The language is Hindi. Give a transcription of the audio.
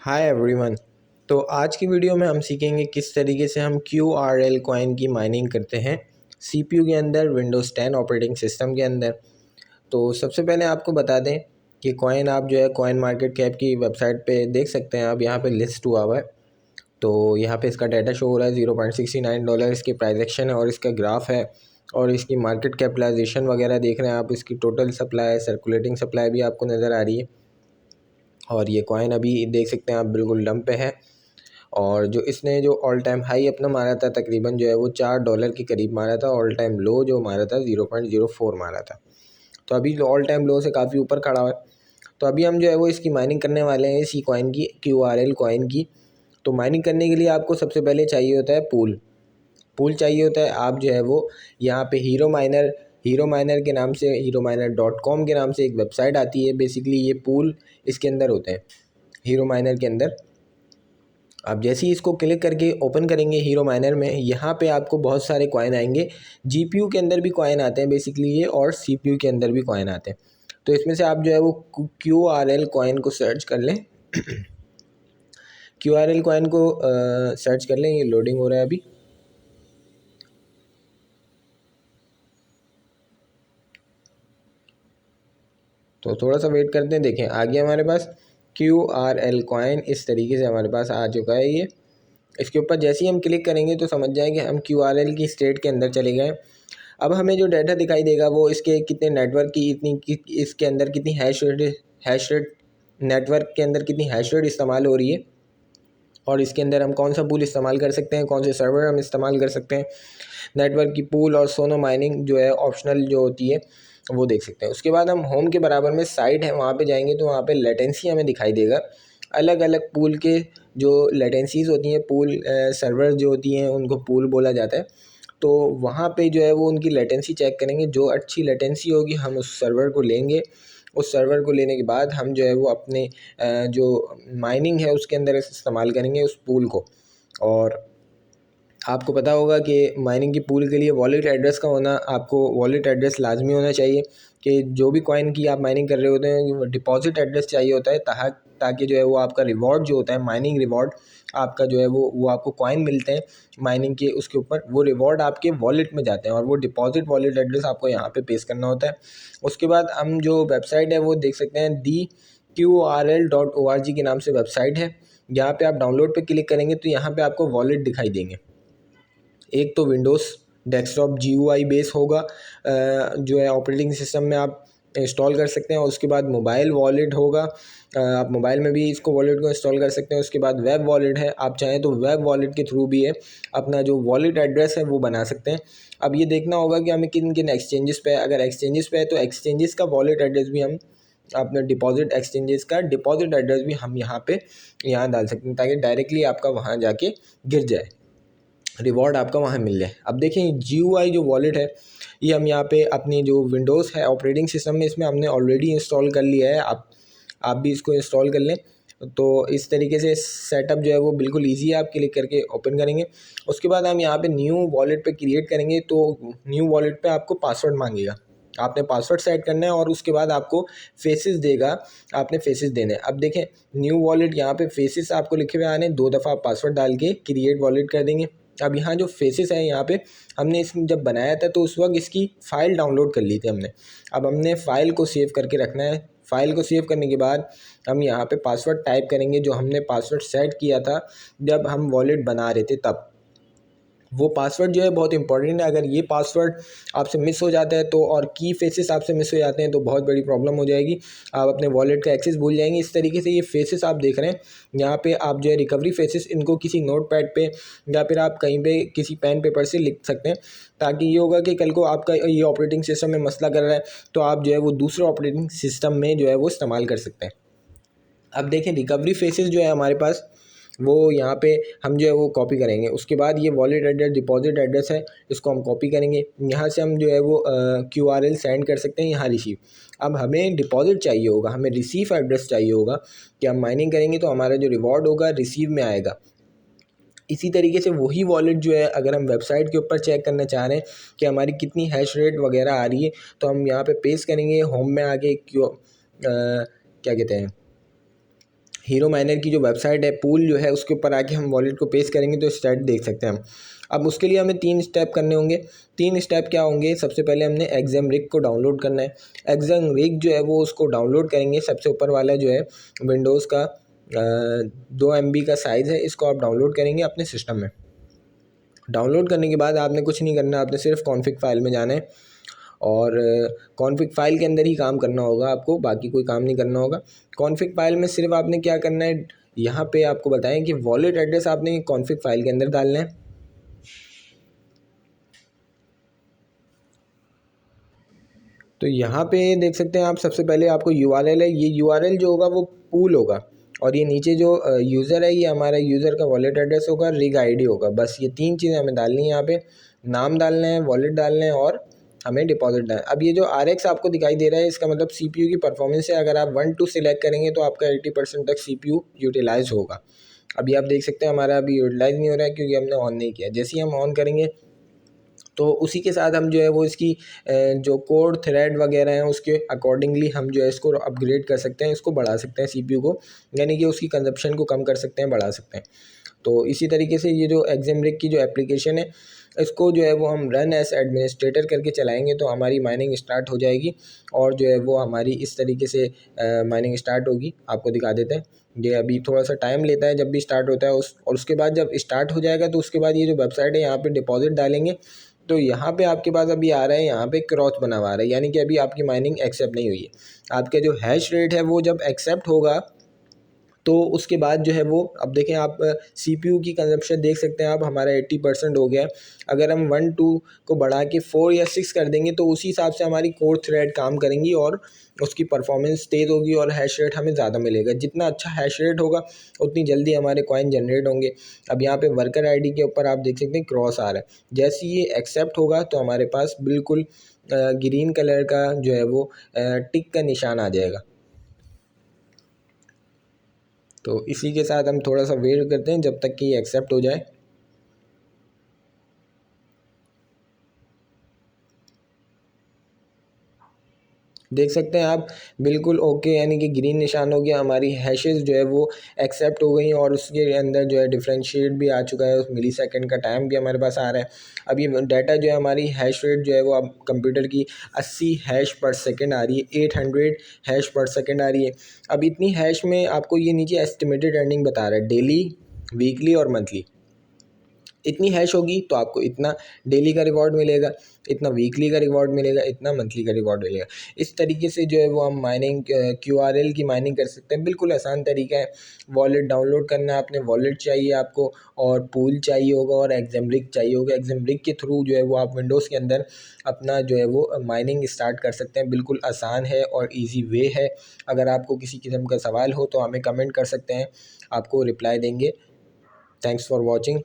Hi everyone. तो आज की वीडियो में हम सीखेंगे किस तरीके से हम QRL कॉइन की माइनिंग करते हैं CPU के अंदर, विंडोज़ 10 ऑपरेटिंग सिस्टम के अंदर। तो सबसे पहले आपको बता दें कि कॉइन आप जो है कॉइन मार्केट कैप की वेबसाइट पे देख सकते हैं। आप यहाँ पे लिस्ट हुआ हुआ है, तो यहाँ पे इसका डाटा शो हो रहा है। $0.69 इसकी प्राइस एक्शन है और इसका ग्राफ है और इसकी मार्केट कैपिटलाइजेशन वगैरह देख रहे हैं आप। इसकी टोटल सप्लाई, सर्कुलेटिंग सप्लाई भी आपको नज़र आ रही है। और ये कॉइन अभी देख सकते हैं आप बिल्कुल डंप पे है। और जो इसने जो ऑल टाइम हाई अपना मारा था, तकरीबन जो है वो $4 के करीब मारा था। ऑल टाइम लो जो मारा था 0.04 मारा था। तो अभी ऑल टाइम लो से काफ़ी ऊपर खड़ा है। तो अभी हम जो है वो इसकी माइनिंग करने वाले हैं, इसी कॉइन की, QRL कॉइन की। तो माइनिंग करने के लिए आपको सबसे पहले चाहिए होता है पूल चाहिए होता है। आप जो है वो यहाँ पे हीरो माइनर के नाम से, HeroMiner.com के नाम से एक वेबसाइट आती है। बेसिकली ये पूल इसके अंदर होते हैं, हीरो माइनर के अंदर। आप जैसे ही इसको क्लिक करके ओपन करेंगे हीरो माइनर में, यहाँ पे आपको बहुत सारे कॉइन आएंगे। GPU के अंदर भी कॉइन आते हैं बेसिकली ये, और CPU के अंदर भी कॉइन आते हैं। तो इसमें से आप जो है वो QRL कॉइन को सर्च कर लें। QRL कॉइन को सर्च कर लें। ये लोडिंग हो रहा है अभी। तो थोड़ा सा वेट करते हैं। देखें आ गया हमारे पास QRL कॉइन, इस तरीके से हमारे पास आ चुका है ये। इसके ऊपर जैसे ही हम क्लिक करेंगे तो समझ जाएंगे हम QRL की स्टेट के अंदर चले गए। अब हमें जो डाटा दिखाई देगा वो इसके कितने नेटवर्क की इसके अंदर कितनी हैश रेट नेटवर्क के अंदर कितनी हैश रेट इस्तेमाल हो रही है, और इसके अंदर हम कौन सा पूल इस्तेमाल कर सकते हैं, कौन से सर्वर हम इस्तेमाल कर सकते हैं। नेटवर्क की पूल और सोनो माइनिंग जो है ऑप्शनल जो होती है वो देख सकते हैं। उसके बाद हम होम के बराबर में साइट है, वहाँ पे जाएंगे तो वहाँ पे लेटेंसी हमें दिखाई देगा। अलग अलग पूल के जो लेटेंसीज़ होती हैं, पूल सर्वर जो होती हैं उनको पूल बोला जाता है। तो वहाँ पे जो है वो उनकी लेटेंसी चेक करेंगे। जो अच्छी लेटेंसी होगी हम उस सर्वर को लेंगे। उस सर्वर को लेने के बाद हम जो है वो अपने जो माइनिंग है उसके अंदर इस्तेमाल करेंगे उस पूल को। और आपको पता होगा कि माइनिंग की पूल के लिए वॉलेट एड्रेस का होना, आपको वॉलेट एड्रेस लाजमी होना चाहिए कि जो भी कॉइन की आप माइनिंग कर रहे होते हैं डिपॉजिट एड्रेस चाहिए होता है, ताकि जो है वो आपका रिवॉर्ड जो होता है, माइनिंग रिवॉर्ड आपका जो है वो आपको कॉइन मिलते हैं माइनिंग के, उसके ऊपर वो रिवॉर्ड आपके वॉलेट में जाते हैं और वो डिपॉजिट वॉलेट एड्रेस आपको यहाँ पे पेश करना होता है। उसके बाद हम जो वेबसाइट है वो देख सकते हैं, theqrl.org के नाम से वेबसाइट है। यहाँ पे आप डाउनलोड पे क्लिक करेंगे तो यहाँ पे आपको वॉलेट दिखाई देंगे। एक तो विंडोज़ डेस्कटॉप GUI बेस होगा, जो है ऑपरेटिंग सिस्टम में आप इंस्टॉल कर सकते हैं। और उसके बाद मोबाइल वॉलेट होगा, आप मोबाइल में भी इसको वॉलेट को इंस्टॉल कर सकते हैं। उसके बाद वेब वॉलेट है, आप चाहें तो वेब वॉलेट के थ्रू भी है अपना जो वॉलेट एड्रेस है वो बना सकते हैं। अब ये देखना होगा कि हमें किन किन एक्सचेंजेस पे है। अगर एक्सचेंजेस पे है तो एक्सचेंजेस का वॉलेट एड्रेस भी हम अपने डिपॉजिट एक्सचेंजेस का डिपॉजिट एड्रेस भी हम यहाँ डाल सकते हैं, ताकि डायरेक्टली आपका वहाँ जाके गिर जाए, रिवॉर्ड आपका वहाँ मिल जाए। अब देखें GUI जो वॉलेट है ये हम यहाँ पे अपनी जो विंडोज़ है ऑपरेटिंग सिस्टम में, इसमें हमने ऑलरेडी इंस्टॉल कर लिया है। आप भी इसको इंस्टॉल कर लें। तो इस तरीके से सेटअप जो है वो बिल्कुल इजी है। आप क्लिक करके ओपन करेंगे। उसके बाद हम यहाँ पे न्यू वॉलेट पे क्रिएट करेंगे। तो न्यू वॉलेट पे आपको पासवर्ड मांगेगा, आपने पासवर्ड सेट करना है और उसके बाद आपको फेसेस देगा, आपने फेसेस देने हैं। अब देखें न्यू वॉलेट, यहाँ पे फेसेस आपको लिखे हुए आने, 2 दफ़ा आप पासवर्ड डाल के क्रिएट वॉलेट कर देंगे। अब यहाँ जो फेसेस हैं, यहाँ पे हमने जब बनाया था तो उस वक्त इसकी फ़ाइल डाउनलोड कर ली थी हमने। अब हमने फ़ाइल को सेव करके रखना है। फ़ाइल को सेव करने के बाद हम यहाँ पे पासवर्ड टाइप करेंगे, जो हमने पासवर्ड सेट किया था जब हम वॉलेट बना रहे थे तब। वो पासवर्ड जो है बहुत इंपॉर्टेंट है। अगर ये पासवर्ड आपसे मिस हो जाता है तो, और की फेसेस आपसे मिस हो जाते हैं तो बहुत बड़ी प्रॉब्लम हो जाएगी। आप अपने वॉलेट का एक्सेस भूल जाएंगे। इस तरीके से ये फेसेस आप देख रहे हैं, यहाँ पे आप जो है रिकवरी फेसेस, इनको किसी नोट पैड पे या फिर आप कहीं पे किसी पेन पेपर से लिख सकते हैं, ताकि ये होगा कि कल को आपका ये ऑपरेटिंग सिस्टम में मसला कर रहा है तो आप जो है वो दूसरे ऑपरेटिंग सिस्टम में जो है वो इस्तेमाल कर सकते हैं। अब देखें रिकवरी फेसेस जो है हमारे पास, वो यहाँ पे हम जो है वो कॉपी करेंगे। उसके बाद ये वॉलेट एड्रेस, डिपॉजिट एड्रेस है, इसको हम कॉपी करेंगे। यहाँ से हम जो है वो QRL सेंड कर सकते हैं, यहाँ रिसीव। अब हमें डिपॉजिट चाहिए होगा, हमें रिसीव एड्रेस चाहिए होगा कि हम माइनिंग करेंगे तो हमारा जो रिवॉर्ड होगा रिसीव में आएगा। इसी तरीके से वही वॉलेट जो है, अगर हम वेबसाइट के ऊपर चेक करना चाह रहे हैं कि हमारी कितनी हैश रेट वगैरह आ रही है, तो हम यहाँ पे पेस्ट करेंगे होम में आके, क्या कहते हैं, हीरो माइनर की जो वेबसाइट है, पूल जो है, उसके ऊपर आके हम वॉलेट को पेस्ट करेंगे तो स्टेट देख सकते हैं हम। अब उसके लिए हमें 3 स्टेप करने होंगे। 3 स्टेप क्या होंगे? सबसे पहले हमने एग्जाम रिग को डाउनलोड करना है। एग्जाम रिग जो है वो उसको डाउनलोड करेंगे। सबसे ऊपर वाला जो है विंडोज़ का 2 MB का साइज़ है, इसको आप डाउनलोड करेंगे अपने सिस्टम में। डाउनलोड करने के बाद आपने कुछ नहीं करना, आपने सिर्फ कॉन्फ़िग फाइल में जाना है और कॉन्फ़िग फाइल के अंदर ही काम करना होगा आपको, बाकी कोई काम नहीं करना होगा। कॉन्फ़िग फाइल में सिर्फ आपने क्या करना है, यहाँ पे आपको बताएं कि वॉलेट एड्रेस आपने कॉन्फ़िग फाइल के अंदर डालना है। तो यहाँ पे देख सकते हैं आप, सबसे पहले आपको URL है, ये URL जो होगा वो पूल होगा, और ये नीचे जो यूज़र है, ये हमारा यूज़र का वॉलेट एड्रेस होगा, रिग आईडी होगा। बस ये 3 चीज़ें हमें डालनी है। यहाँ पे नाम डालना है, वॉलेट डालना है और हमें डिपॉजिट डालना है। अब ये जो RX आपको दिखाई दे रहा है, इसका मतलब CPU की परफॉर्मेंस है। अगर आप 1-2 सिलेक्ट करेंगे तो आपका 80% तक CPU यूटिलाइज होगा। अभी आप देख सकते हैं हमारा अभी यूटिलाइज नहीं हो रहा है क्योंकि हमने ऑन नहीं किया। जैसे ही हम ऑन करेंगे तो उसी के साथ हम जो है वो इसकी जो कोड थ्रेड वगैरह हैं उसके अकॉर्डिंगली हम जो है इसको अपग्रेड कर सकते हैं, इसको बढ़ा सकते हैं CPU को, यानी कि उसकी कंजप्शन को कम कर सकते हैं, बढ़ा सकते हैं। तो इसी तरीके से ये जो एग्जाम रिग की जो एप्लीकेशन है, इसको जो है वो हम रन एज एडमिनिस्ट्रेटर करके चलाएंगे तो हमारी माइनिंग स्टार्ट हो जाएगी, और जो है वो हमारी इस तरीके से माइनिंग स्टार्ट होगी। आपको दिखा देते हैं। ये अभी थोड़ा सा टाइम लेता है जब भी स्टार्ट होता है और उसके बाद जब स्टार्ट हो जाएगा तो उसके बाद ये जो वेबसाइट है, यहाँ पे डिपॉजिट डालेंगे तो यहाँ पे आपके पास अभी आ रहा है, यहाँ पे क्रॉस बना हुआ आ रहा है, यानी कि अभी आपकी माइनिंग एक्सेप्ट नहीं हुई है। आपका जो हैश रेट है वो जब एक्सेप्ट होगा तो उसके बाद जो है वो, अब देखें आप CPU की कंजप्शन देख सकते हैं आप, हमारा 80% हो गया है। अगर हम 1-2 को बढ़ा के 4 या 6 कर देंगे तो उसी हिसाब से हमारी कोर थ्रेड काम करेंगी और उसकी परफॉर्मेंस तेज़ होगी और हैश रेट हमें ज़्यादा मिलेगा। जितना अच्छा हैश रेट होगा उतनी जल्दी हमारे कॉइन जनरेट होंगे। अब यहाँ पे वर्कर आईडी के ऊपर आप देख सकते हैं क्रॉस आ रहा है। जैसे ये एक्सेप्ट होगा तो हमारे पास बिल्कुल ग्रीन कलर का जो है वो टिक का निशान आ जाएगा। तो इसी के साथ हम थोड़ा सा वेट करते हैं जब तक कि ये एक्सेप्ट हो जाए। देख सकते हैं आप, बिल्कुल ओके, यानी कि ग्रीन निशान हो गया, हमारी हैशेस जो है वो एक्सेप्ट हो गई और उसके अंदर जो है डिफरेंशिएट भी आ चुका है, उस मिली सेकेंड का टाइम भी हमारे पास आ रहा है। अब ये डाटा जो है, हमारी हैश रेट जो है वो अब कंप्यूटर की 80 हैश पर सेकेंड आ रही है, 800 हैश पर सेकेंड आ रही है। अब इतनी हैश में आपको ये नीचे एस्टिमेटेड अर्निंग बता रहा है, डेली, वीकली और मंथली। इतनी हैश होगी तो आपको इतना डेली का रिवॉर्ड मिलेगा, इतना वीकली का रिवॉर्ड मिलेगा, इतना मंथली का रिवॉर्ड मिलेगा। इस तरीके से जो है वो हम माइनिंग QRL की माइनिंग कर सकते हैं। बिल्कुल आसान तरीका है। वॉलेट डाउनलोड करना है आपने, वॉलेट चाहिए आपको और पूल चाहिए होगा और एग्जाम रिग चाहिए होगा। एग्जाम रिग के थ्रू जो है वो आप विंडोज़ के अंदर अपना जो है वो माइनिंग स्टार्ट कर सकते हैं। बिल्कुल आसान है और ईजी वे है। अगर आपको किसी किस्म का सवाल हो तो हमें कमेंट कर सकते हैं, आपको रिप्लाई देंगे। Thanks for watching.